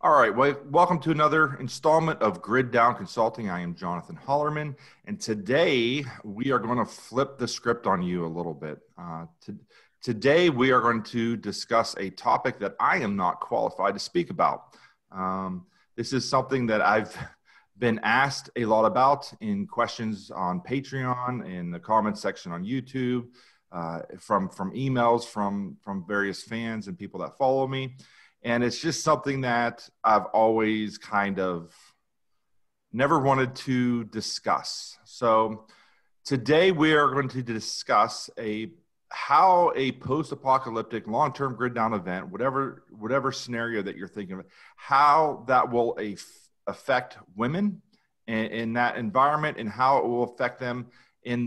All right, well, welcome to another installment of Grid Down Consulting. I am Jonathan Hollerman, and today we are going to flip the script on you a little bit. Today we are going to discuss a topic that I am not qualified to speak about. This is something that I've been asked a lot about in questions on Patreon, in the comments section on YouTube, from emails from various fans and people that follow me. And it's just something that I've always kind of never wanted to discuss. So today we are going to discuss how a post-apocalyptic long-term grid down event, whatever scenario that you're thinking of, how that will affect women in that environment, and how it will affect them in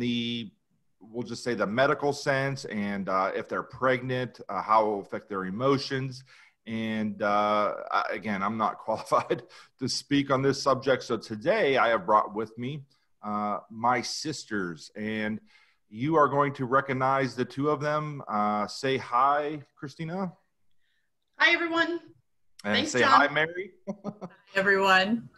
we'll just say the medical sense, and if they're pregnant, how it will affect their emotions. And again, I'm not qualified to speak on this subject. So today I have brought with me my sisters, and you are going to recognize the two of them. Say hi, Christina. Hi, everyone. And Thanks, say John. hi, Mary. Hi, everyone.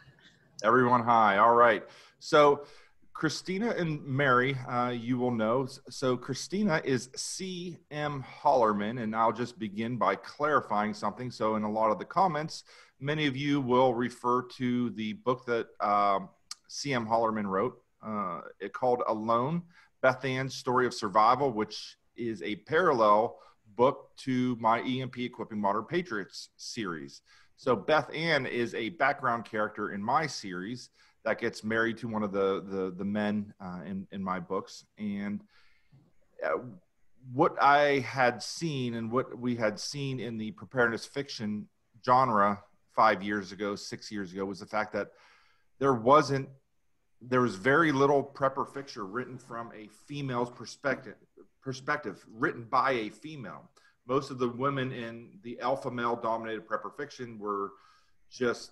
Everyone, hi. All right. So Christina and Mary, you will know. So Christina is C.M. Hollerman, and I'll just begin by clarifying something. So in a lot of the comments, many of you will refer to the book that C.M. Hollerman wrote. It called Alone, Beth Ann's Story of Survival, which is a parallel book to my EMP Equipping Modern Patriots series. So Beth Ann is a background character in my series that gets married to one of the men in my books. And what I had seen and what we had seen in the preparedness fiction genre 5 years ago, 6 years ago, was the fact that there was very little prepper fiction written from a female's perspective, written by a female. Most of the women in the alpha male dominated prepper fiction were just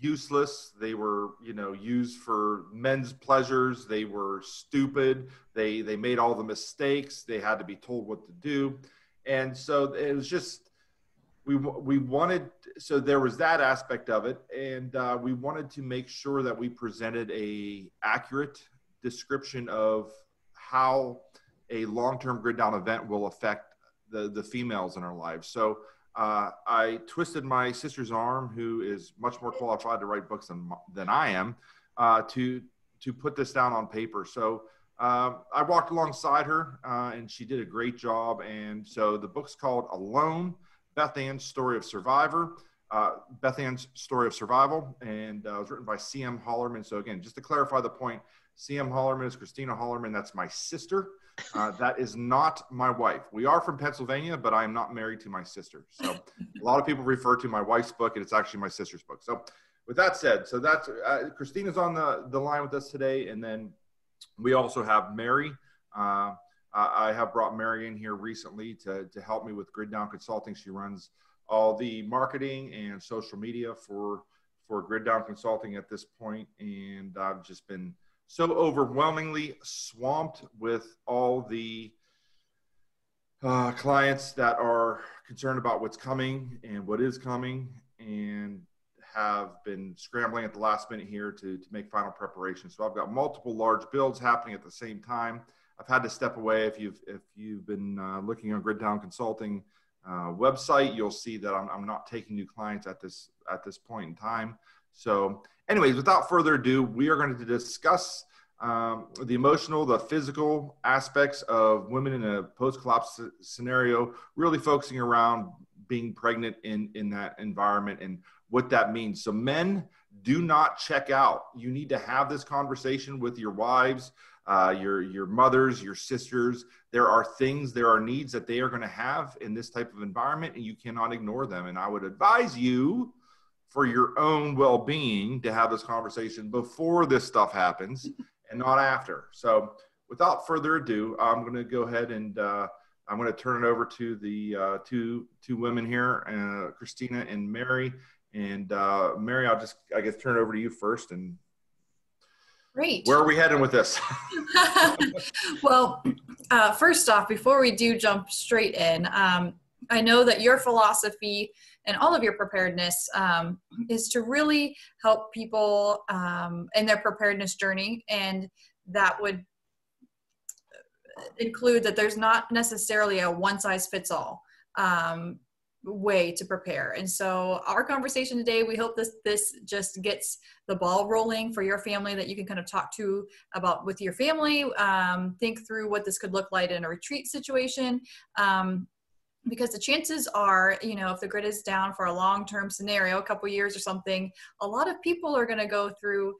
useless. They were, used for men's pleasures. They were stupid. They made all the mistakes. They had to be told what to do. And so it was just, we wanted, so there was that aspect of it. And we wanted to make sure that we presented a accurate description of how a long-term grid down event will affect the females in our lives. So I twisted my sister's arm, who is much more qualified to write books than I am, to put this down on paper. So I walked alongside her, and she did a great job. And so the book's called Alone, Beth Ann's Story of Survival, and it was written by C.M. Hollerman. So again, just to clarify the point, C.M. Hollerman is Christina Hollerman. That's my sister. That is not my wife. We are from Pennsylvania, but I am not married to my sister. So a lot of people refer to my wife's book, and it's actually my sister's book. So with that said, so that's Christina's on the line with us today. And then we also have Mary. I have brought Mary in here recently to help me with Grid Down Consulting. She runs all the marketing and social media for Grid Down Consulting at this point. And I've just been so overwhelmingly swamped with all the clients that are concerned about what's coming and what is coming, and have been scrambling at the last minute here to make final preparations. So I've got multiple large builds happening at the same time. I've had to step away. If you've been looking on Grid Down Consulting website, you'll see that I'm not taking new clients at this point in time. So anyways, without further ado, we are going to discuss the emotional, the physical aspects of women in a post-collapse scenario, really focusing around being pregnant in that environment and what that means. So men, do not check out. You need to have this conversation with your wives, your mothers, your sisters. There are needs that they are going to have in this type of environment, and you cannot ignore them. And I would advise you, for your own well-being, to have this conversation before this stuff happens and not after. So without further ado, I'm going to go ahead and I'm going to turn it over to the two women here, Christina and Mary. And Mary, I guess turn it over to you first. And great. Where are we heading with this? Well, first off, before we do jump straight in, I know that your philosophy and all of your preparedness, is to really help people in their preparedness journey. And that would include that there's not necessarily a one size fits all way to prepare. And so our conversation today, we hope this just gets the ball rolling for your family, that you can kind of talk to about with your family, think through what this could look like in a retreat situation. Because the chances are, if the grid is down for a long-term scenario, a couple years or something, a lot of people are going to go through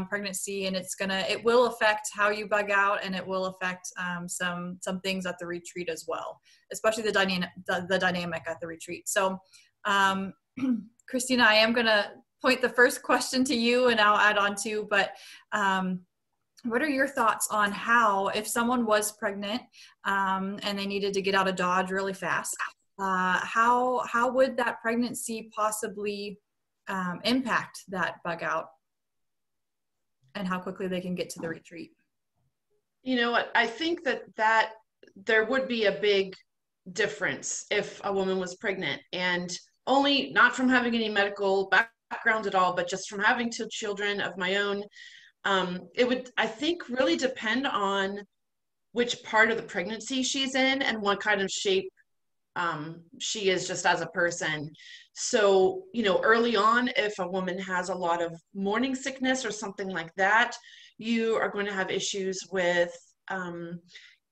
pregnancy, and it will affect how you bug out, and it will affect some things at the retreat as well, especially the dynamic at the retreat. So, Christina, I am going to point the first question to you, and I'll add on too, but what are your thoughts on how, if someone was pregnant and they needed to get out of Dodge really fast, how would that pregnancy possibly impact that bug out, and how quickly they can get to the retreat? You know what? I think that there would be a big difference if a woman was pregnant, and only not from having any medical background at all, but just from having two children of my own. It would, I think, really depend on which part of the pregnancy she's in and what kind of shape she is just as a person. So, early on, if a woman has a lot of morning sickness or something like that, you are going to have issues with,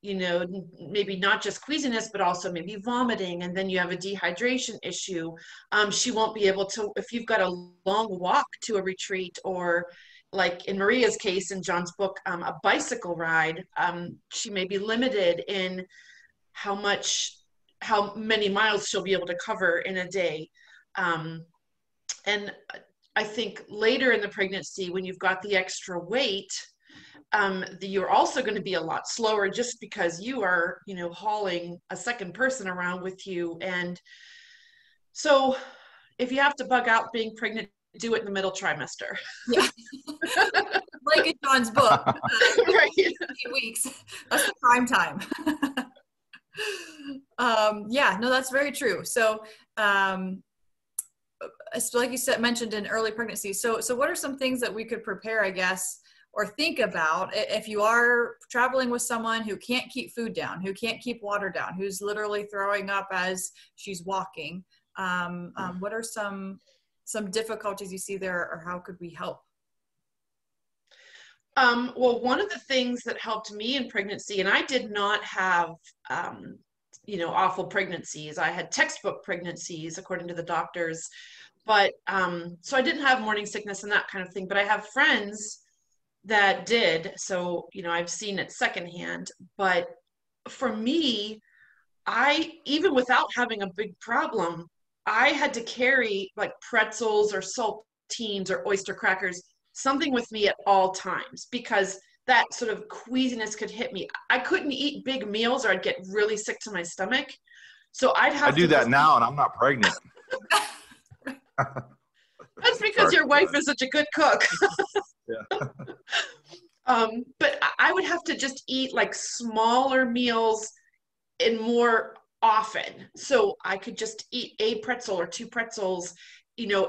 maybe not just queasiness, but also maybe vomiting. And then you have a dehydration issue. She won't be able to, if you've got a long walk to a retreat, or like in Maria's case, in John's book, a bicycle ride, she may be limited in how many miles she'll be able to cover in a day. And I think later in the pregnancy, when you've got the extra weight, you're also going to be a lot slower, just because you are, hauling a second person around with you. And so if you have to bug out being pregnant, do it in the middle trimester. Yeah. Like in John's book, right. 8 weeks. That's the prime time. Yeah, no, that's very true. So, like you said, mentioned in early pregnancy. So what are some things that we could prepare, I guess, or think about if you are traveling with someone who can't keep food down, who can't keep water down, who's literally throwing up as she's walking? What are some difficulties you see there, or how could we help? Well, one of the things that helped me in pregnancy, and I did not have, awful pregnancies. I had textbook pregnancies, according to the doctors. But so I didn't have morning sickness and that kind of thing. But I have friends that did. So, I've seen it secondhand. But for me, even without having a big problem, I had to carry like pretzels or saltines or oyster crackers, something with me at all times, because that sort of queasiness could hit me. I couldn't eat big meals or I'd get really sick to my stomach. So I do that now and I'm not pregnant. That's because your wife is such a good cook. Yeah. But I would have to just eat like smaller meals and more often. So I could just eat a pretzel or two pretzels,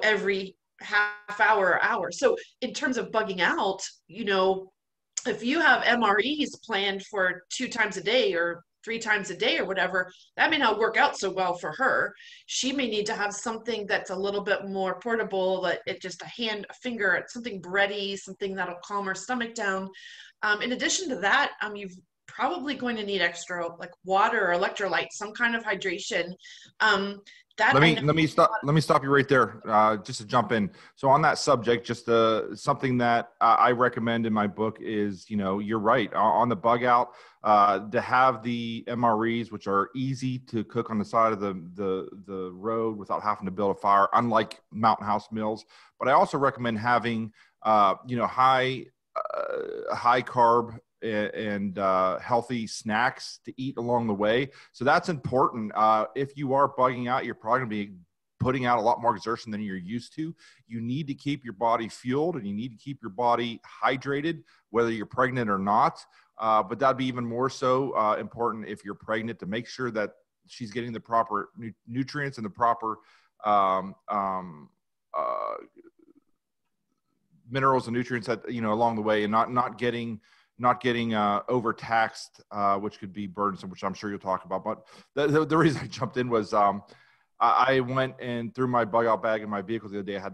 every half hour or hour. So in terms of bugging out, if you have MREs planned for 2 times a day or 3 times a day or whatever, that may not work out so well for her. She may need to have something that's a little bit more portable, that it just a finger, something bready, something that'll calm her stomach down. In addition to that, you've probably going to need extra like water or electrolytes, some kind of hydration. Let me stop you right there, just to jump in. So on that subject, just something that I recommend in my book is, you're right on the bug out, to have the MREs, which are easy to cook on the side of the road without having to build a fire, unlike Mountain House meals. But I also recommend having, high carb and healthy snacks to eat along the way. So that's important. If you are bugging out, you're probably going to be putting out a lot more exertion than you're used to. You need to keep your body fueled and you need to keep your body hydrated, whether you're pregnant or not. But that'd be even more so important if you're pregnant, to make sure that she's getting the proper nutrients and the proper um, um, uh, minerals and nutrients that, along the way, and not getting overtaxed, which could be burdensome, which I'm sure you'll talk about. But the reason I jumped in was I went and threw my bug out bag in my vehicle the other day. I had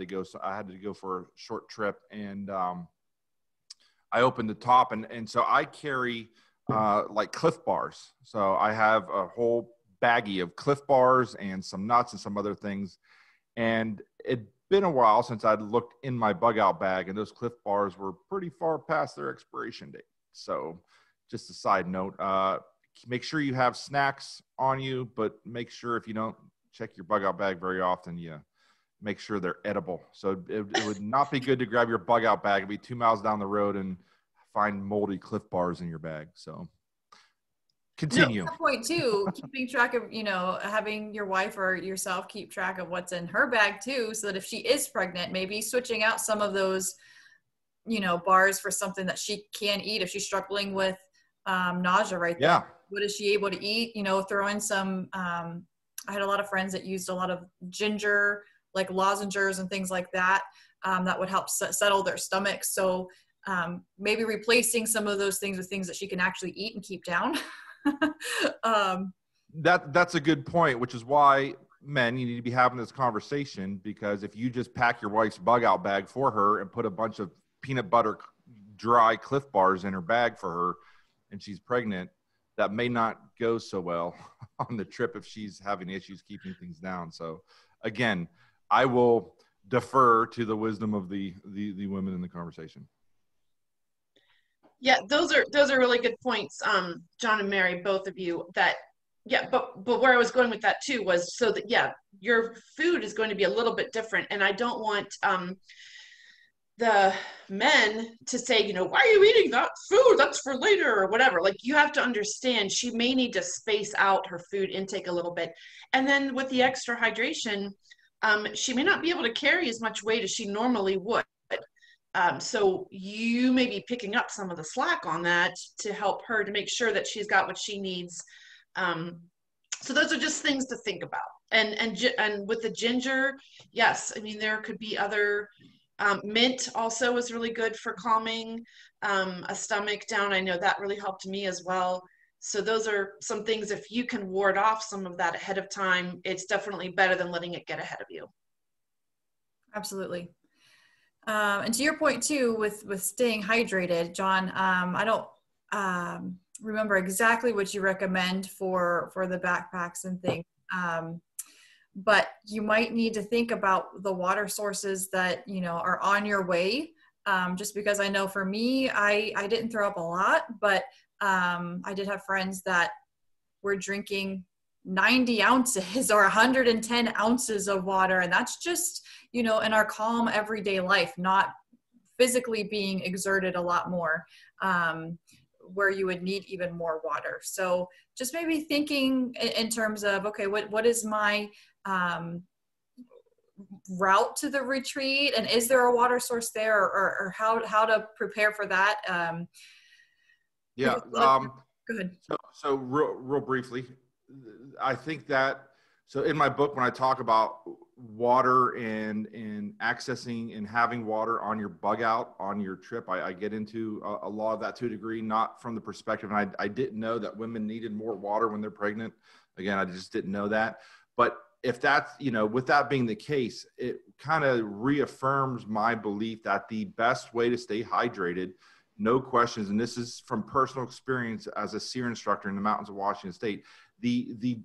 to go for a short trip, and I opened the top, and so I carry like Cliff Bars. So I have a whole baggie of Cliff Bars and some nuts and some other things. And it'd been a while since I'd looked in my bug out bag, and those Cliff Bars were pretty far past their expiration date. So just a side note, make sure you have snacks on you, but make sure if you don't check your bug out bag very often, you make sure they're edible. So it would not be good to grab your bug out bag and be 2 miles down the road and find moldy Cliff Bars in your bag. So continue. No, point too, keeping track of, having your wife or yourself keep track of what's in her bag too, so that if she is pregnant, maybe switching out some of those, bars for something that she can eat if she's struggling with nausea right there. Yeah. What is she able to eat? Throw in some, I had a lot of friends that used a lot of ginger, like lozenges and things like that, that would help settle their stomachs. So maybe replacing some of those things with things that she can actually eat and keep down. That's a good point, which is why, men, you need to be having this conversation, because if you just pack your wife's bug out bag for her and put a bunch of peanut butter dry Cliff Bars in her bag for her and she's pregnant, that may not go so well on the trip if she's having issues keeping things down. So again, I will defer to the wisdom of the women in the conversation. Yeah, those are really good points, John and Mary, both of you. But where I was going with that too was so that, yeah, your food is going to be a little bit different, and I don't want the men to say, why are you eating that food? That's for later or whatever. Like, you have to understand she may need to space out her food intake a little bit, and then with the extra hydration, she may not be able to carry as much weight as she normally would. So you may be picking up some of the slack on that to help her to make sure that she's got what she needs. So those are just things to think about. And with the ginger, yes, I mean, there could be other, mint also is really good for calming a stomach down. I know that really helped me as well. So those are some things, if you can ward off some of that ahead of time, it's definitely better than letting it get ahead of you. Absolutely. And to your point too, with staying hydrated, John, I don't remember exactly what you recommend for the backpacks and things, but you might need to think about the water sources that are on your way. Just because I know for me, I didn't throw up a lot, but I did have friends that were drinking 90 ounces or 110 ounces of water. And that's just, in our calm everyday life, not physically being exerted a lot more, where you would need even more water. So just maybe thinking in terms of, okay, what is my route to the retreat? And is there a water source there, or how to prepare for that? Yeah. Go ahead. So real briefly, I think that, so in my book, when I talk about water and accessing and having water on your bug out on your trip, I get into a lot of that to a degree, not from the perspective, and I didn't know that women needed more water when they're pregnant. Again, I just didn't know that. But if that's, with that being the case, it kind of reaffirms my belief that the best way to stay hydrated, no questions, and this is from personal experience as a SEER instructor in the mountains of Washington State, the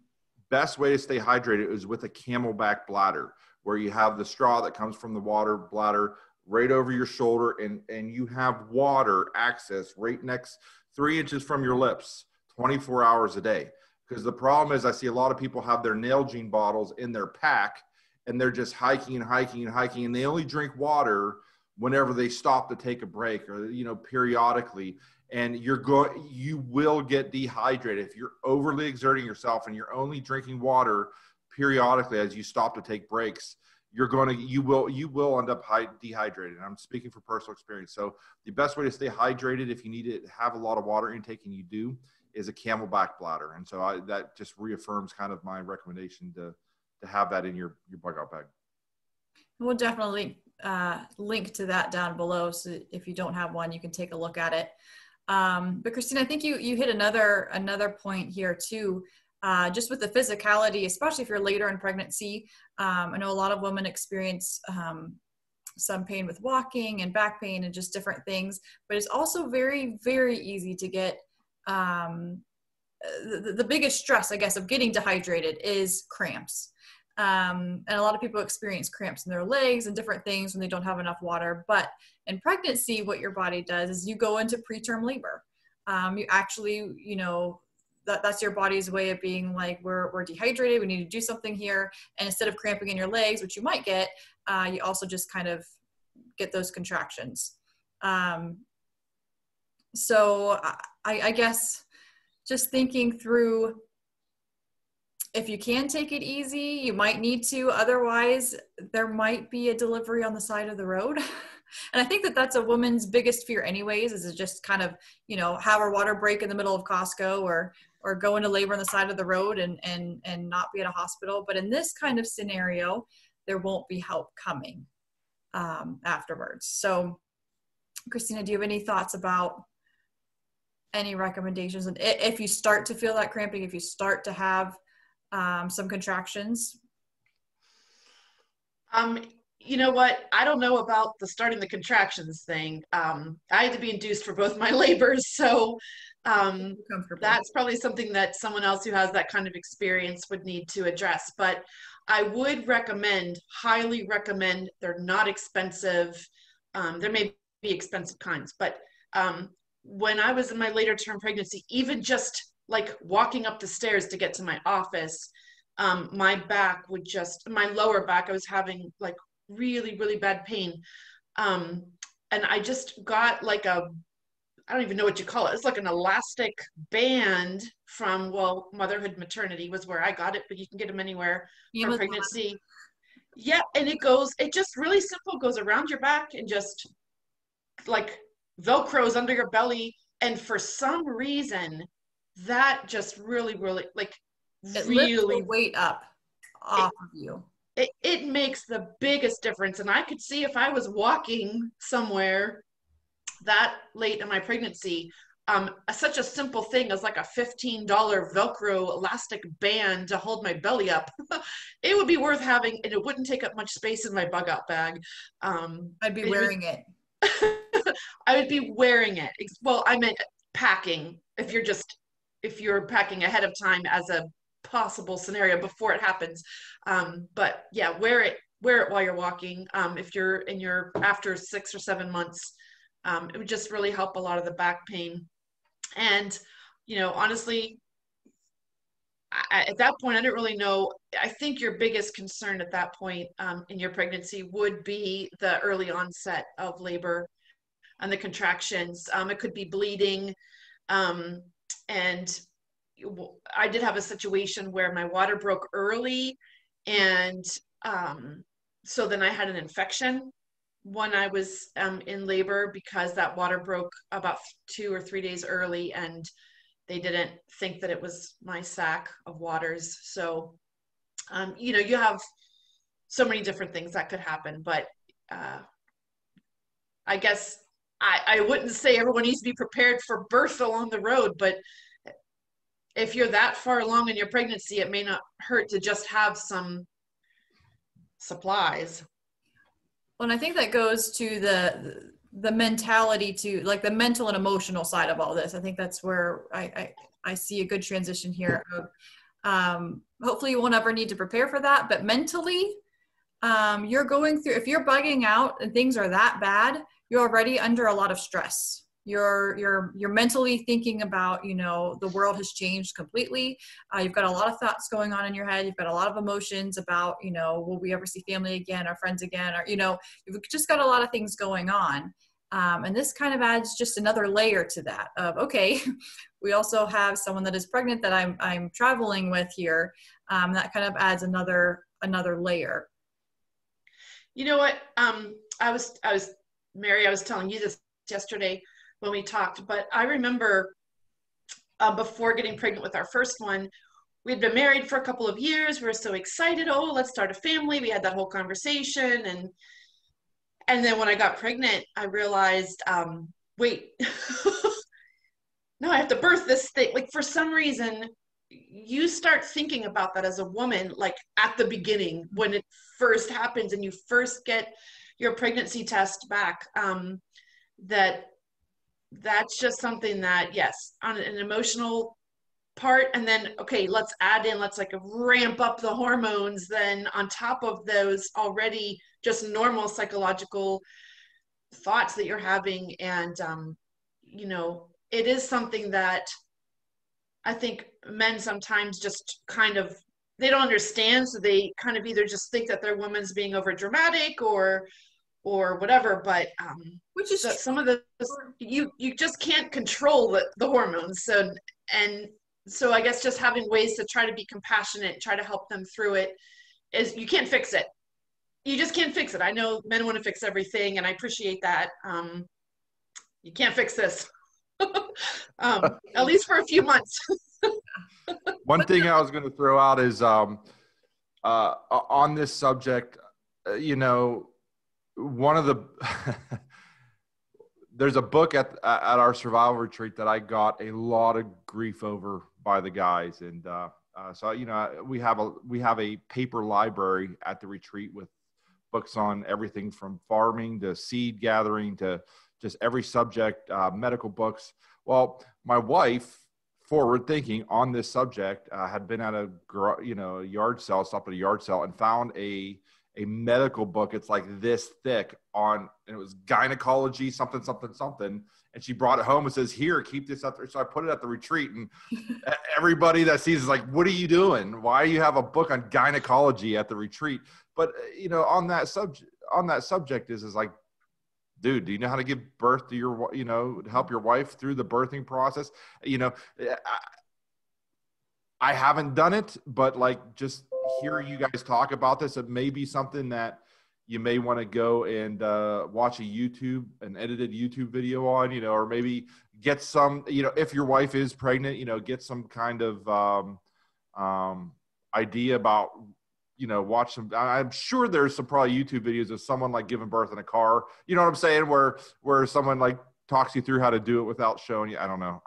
best way to stay hydrated is with a Camelback bladder, where you have the straw that comes from the water bladder right over your shoulder, and you have water access right next 3 inches from your lips 24 hours a day. Because the problem is, I see a lot of people have their Nalgene bottles in their pack, and they're just hiking and hiking and hiking, and they only drink water whenever they stop to take a break, or periodically. And you will get dehydrated if you're overly exerting yourself and you're only drinking water periodically as you stop to take breaks. You will end up dehydrated. And I'm speaking for personal experience. So the best way to stay hydrated, if you need to have a lot of water intake, and you do, is a Camelback bladder. And so that just reaffirms kind of my recommendation to to have that in your bug out bag. We'll definitely link to that down below, so if you don't have one, you can take a look at it. But Christine, I think you hit another point here too, just with the physicality, especially if you're later in pregnancy. I know a lot of women experience some pain with walking and back pain and just different things, but it's also very, very easy to get the biggest stress, I guess, of getting dehydrated is cramps. And a lot of people experience cramps in their legs and different things when they don't have enough water. But in pregnancy, what your body does is you go into preterm labor. You actually, that's your body's way of being like, we're dehydrated, we need to do something here. And instead of cramping in your legs, which you might get, you also just kind of get those contractions. So I guess just thinking through, if you can take it easy, you might need to. Otherwise, there might be a delivery on the side of the road. And I think that that's a woman's biggest fear anyways, is to just kind of, have her water break in the middle of Costco or go into labor on the side of the road and not be at a hospital. But in this kind of scenario, there won't be help coming afterwards. So Christina, do you have any thoughts about any recommendations? And if you start to feel that cramping, if you start to have some contractions? You know what? I don't know about the starting the contractions thing. I had to be induced for both my labors. So that's probably something that someone else who has that kind of experience would need to address. But I would highly recommend, they're not expensive. There may be expensive kinds, but when I was in my later term pregnancy, even just like walking up the stairs to get to my office, my lower back, I was having like really, really bad pain. And I just got like I don't even know what you call it. It's like an elastic band from, Motherhood Maternity was where I got it, but you can get them anywhere for pregnancy. Yeah. And it just really simple, goes around your back and just like Velcros under your belly. And for some reason, that just really, really lifts the weight up off of you. It makes the biggest difference. And I could see if I was walking somewhere that late in my pregnancy, such a simple thing as like a $15 Velcro elastic band to hold my belly up, it would be worth having, and it wouldn't take up much space in my bug out bag. I'd be wearing it. I would be wearing it. Well, I meant packing. If you're packing ahead of time as a possible scenario before it happens. But yeah, wear it while you're walking. If you're in after 6 or 7 months, it would just really help a lot of the back pain. And, honestly, at that point, I didn't really know. I think your biggest concern at that point in your pregnancy would be the early onset of labor and the contractions. It could be bleeding. And I did have a situation where my water broke early. And so then I had an infection when I was in labor, because that water broke about 2 or 3 days early, and they didn't think that it was my sac of waters. So, you have so many different things that could happen, but I guess I wouldn't say everyone needs to be prepared for birth along the road, but if you're that far along in your pregnancy, it may not hurt to just have some supplies. Well, and I think that goes to the mentality, to like the mental and emotional side of all this. I think that's where I see a good transition here of hopefully you won't ever need to prepare for that, but mentally you're going through, if you're bugging out and things are that bad, you're already under a lot of stress. You're mentally thinking about, the world has changed completely. You've got a lot of thoughts going on in your head. You've got a lot of emotions about, will we ever see family again, our friends again, or, you've just got a lot of things going on. And this kind of adds just another layer to that of, okay, we also have someone that is pregnant that I'm traveling with here. That kind of adds another layer. You know what? Mary, I was telling you this yesterday when we talked, but I remember before getting pregnant with our first one, we'd been married for a couple of years. We were so excited. Oh, let's start a family. We had that whole conversation. And then when I got pregnant, I realized, wait, no, I have to birth this thing. Like for some reason, you start thinking about that as a woman, like at the beginning when it first happens and you first get your pregnancy test back, that's just something that, yes, on an emotional part. And then, okay, let's add in, let's like ramp up the hormones then on top of those already just normal psychological thoughts that you're having. And, it is something that I think men sometimes just kind of, they don't understand. So they kind of either just think that their woman's being over dramatic or whatever, but which is some of the, you just can't control the hormones. So I guess just having ways to try to be compassionate, try to help them through it, is you can't fix it. You just can't fix it. I know men want to fix everything, and I appreciate that. You can't fix this. At least for a few months. One thing I was going to throw out is on this subject, one of the there's a book at our survival retreat that I got a lot of grief over by the guys, and so we have a paper library at the retreat with books on everything from farming to seed gathering to just every subject, medical books. Well, my wife, forward thinking on this subject, had been at a yard sale, stopped at a yard sale, and found a medical book. It's like this thick and it was gynecology, something. And she brought it home and says, "Here, keep this up there." So I put it at the retreat, and everybody that sees is like, "What are you doing? Why do you have a book on gynecology at the retreat?" But, on that subject is like, dude, do you know how to give birth to help your wife through the birthing process? I haven't done it, but like just hearing you guys talk about this, it may be something that you may want to go and watch an edited YouTube video on, or maybe get some, if your wife is pregnant, get some kind of idea about, watch some. I'm sure there's some probably YouTube videos of someone like giving birth in a car, you know what I'm saying, where someone like talks you through how to do it without showing you. I don't know.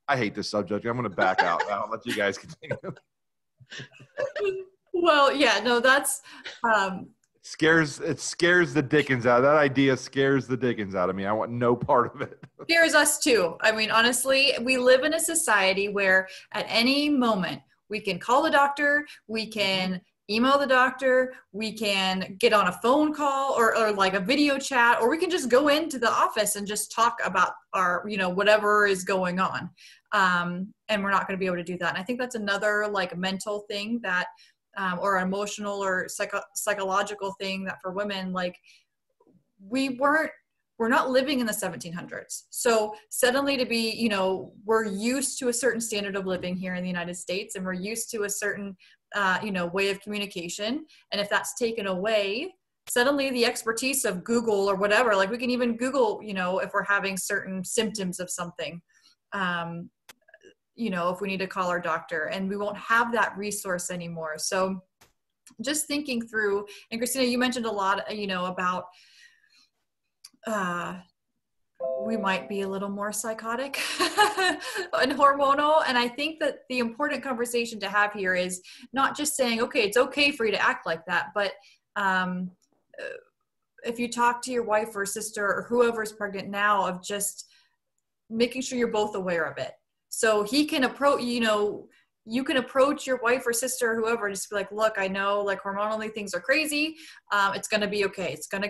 I hate this subject. I'm going to back out. I'll let you guys continue. Well, yeah, no, that's it scares the dickens out. That idea scares the dickens out of me. I want no part of it. Scares us too. I mean, honestly, we live in a society where at any moment we can call the doctor, we can email the doctor, we can get on a phone call or like a video chat, or we can just go into the office and just talk about our, whatever is going on. And we're not going to be able to do that. And I think that's another like mental thing that, or emotional or psychological thing that for women, like we're not living in the 1700s. So suddenly to be, we're used to a certain standard of living here in the United States, and we're used to a certain, way of communication. And if that's taken away, suddenly the expertise of Google or whatever, like we can even Google, if we're having certain symptoms of something, if we need to call our doctor, and we won't have that resource anymore. So just thinking through, and Christina, you mentioned a lot, about, we might be a little more psychotic and hormonal. And I think that the important conversation to have here is not just saying, okay, it's okay for you to act like that, but if you talk to your wife or sister or whoever's pregnant now, of just making sure you're both aware of it. So he can approach, you can approach your wife or sister or whoever, just be like, look, I know like hormonally things are crazy. It's going to be okay. It's going to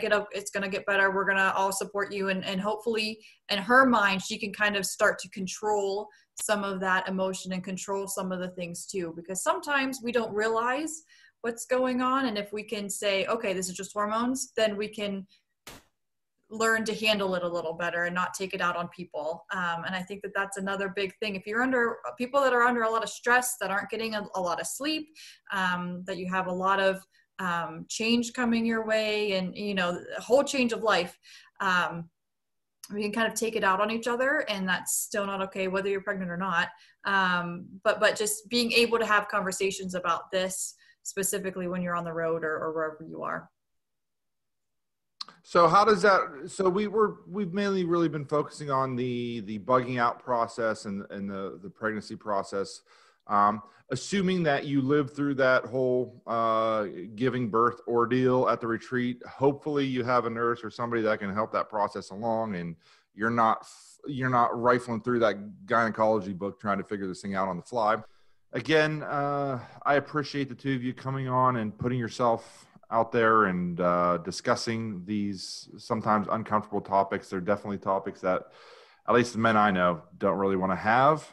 get better. We're going to all support you. And hopefully in her mind, she can kind of start to control some of that emotion and control some of the things too, because sometimes we don't realize what's going on. And if we can say, okay, this is just hormones, then we can learn to handle it a little better and not take it out on people. And I think that that's another big thing. If you're under people that are under a lot of stress, that aren't getting a lot of sleep, that you have a lot of change coming your way, and a whole change of life, we can kind of take it out on each other, and that's still not okay, whether you're pregnant or not. But just being able to have conversations about this specifically when you're on the road or wherever you are. So how does that, so we've mainly really been focusing on the bugging out process and the pregnancy process. Assuming that you lived through that whole giving birth ordeal at the retreat, hopefully you have a nurse or somebody that can help that process along, and you're not rifling through that gynecology book trying to figure this thing out on the fly. Again, I appreciate the two of you coming on and putting yourself out there and discussing these sometimes uncomfortable topics. They're definitely topics that, at least the men I know, don't really want to have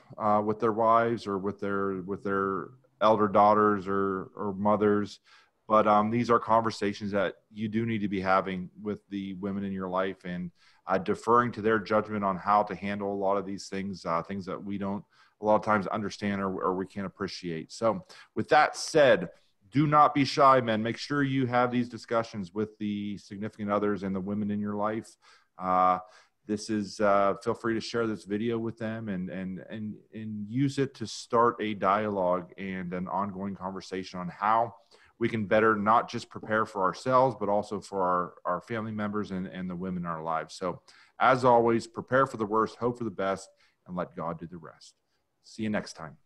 with their wives or with their elder daughters or mothers. But these are conversations that you do need to be having with the women in your life, and deferring to their judgment on how to handle a lot of these things, things that we don't a lot of times understand or we can't appreciate. So with that said, do not be shy, men. Make sure you have these discussions with the significant others and the women in your life. This is, feel free to share this video with them and use it to start a dialogue and an ongoing conversation on how we can better not just prepare for ourselves, but also for our family members and the women in our lives. So as always, prepare for the worst, hope for the best, and let God do the rest. See you next time.